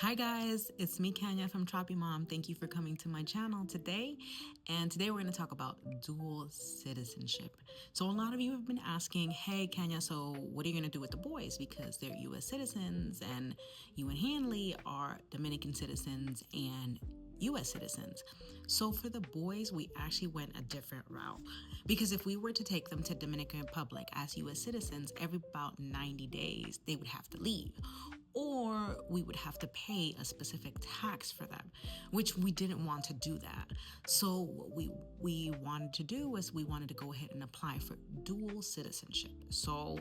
Hi guys, it's me Kenya from Troppy Mom. Thank you for coming to my channel today. And today we're going to talk about dual citizenship. So a lot of you have been asking, hey Kenya, so what are you going to do with the boys? Because they're US citizens and you and Hanley are Dominican citizens and US citizens. So for the boys, we actually went a different route because if we were to take them to Dominican Republic as US citizens, every about 90 days, they would have to leave, or we would have to pay a specific tax for them, which we didn't want to do that. So what we wanted to do was we wanted to go ahead and apply for dual citizenship. So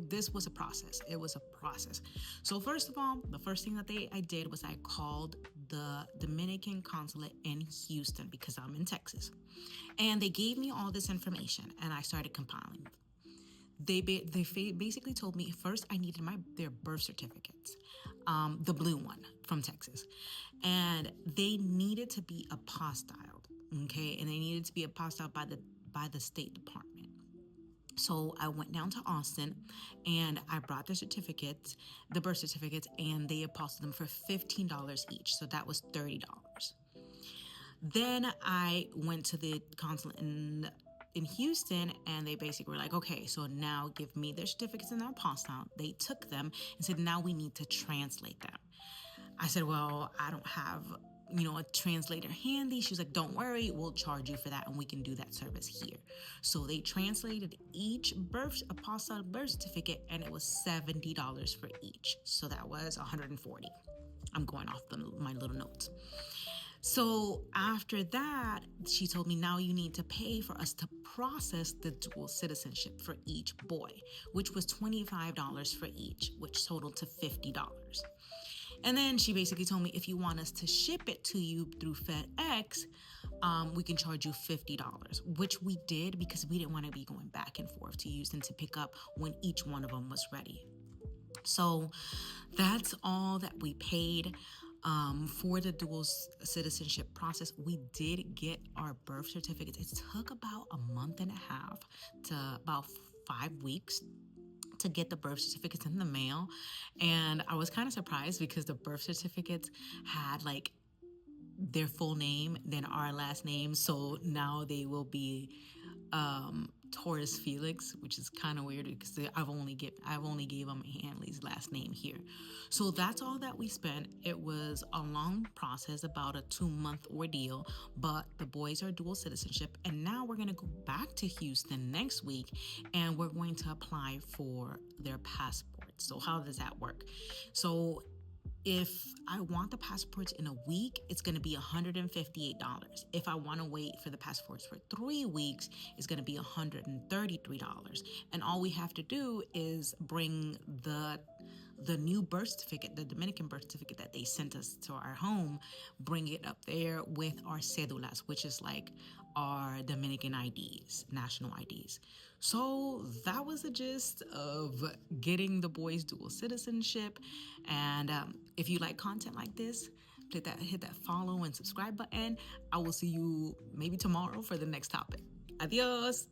this was a process. It was a process. So first of all, the first thing that I did was I called the Dominican consulate in Houston because I'm in Texas. And they gave me all this information and I started compiling. They basically told me first I needed their birth certificates, the blue one from Texas, and they needed to be apostilled, okay, and they needed to be apostilled by the State Department. So I went down to Austin and I brought the certificates, the birth certificates, and they apostilled them for $15 each. So that was $30. Then I went to the consulate in Houston and they basically were like, okay, so now give me their certificates and their apostille. They took them and said, now we need to translate them. I said, well, I don't have, a translator handy. She was like, don't worry, we'll charge you for that and we can do that service here. So they translated each apostille birth certificate and it was $70 for each. So that was $140. I'm going off my little notes. So after that, she told me, now you need to pay for us to process the dual citizenship for each boy, which was $25 for each, which totaled to $50. And then she basically told me, if you want us to ship it to you through FedEx, we can charge you $50, which we did because we didn't want to be going back and forth to Houston to pick up when each one of them was ready. So that's all that we paid for the dual citizenship process. We did get our birth certificates. It took about a month and a half to about 5 weeks to get the birth certificates in the mail. And I was kind of surprised because the birth certificates had like their full name, then our last name. So now they will be Taurus Felix, which is kind of weird because I've only gave them Hanley's last name here. So that's all that we spent. It was a long process, about a 2-month ordeal, but the boys are dual citizenship. And now we're going to go back to Houston next week and we're going to apply for their passports. So how does that work? So if I want the passports in a week, it's going to be $158. If I want to wait for the passports for 3 weeks, it's going to be $133. And all we have to do is bring the new birth certificate, the Dominican birth certificate that they sent us to our home, bring it up there with our cédulas, which is like our Dominican IDs, national IDs. So that was the gist of getting the boys dual citizenship. And if you like content like this, hit that follow and subscribe button. I will see you maybe tomorrow for the next topic. Adios.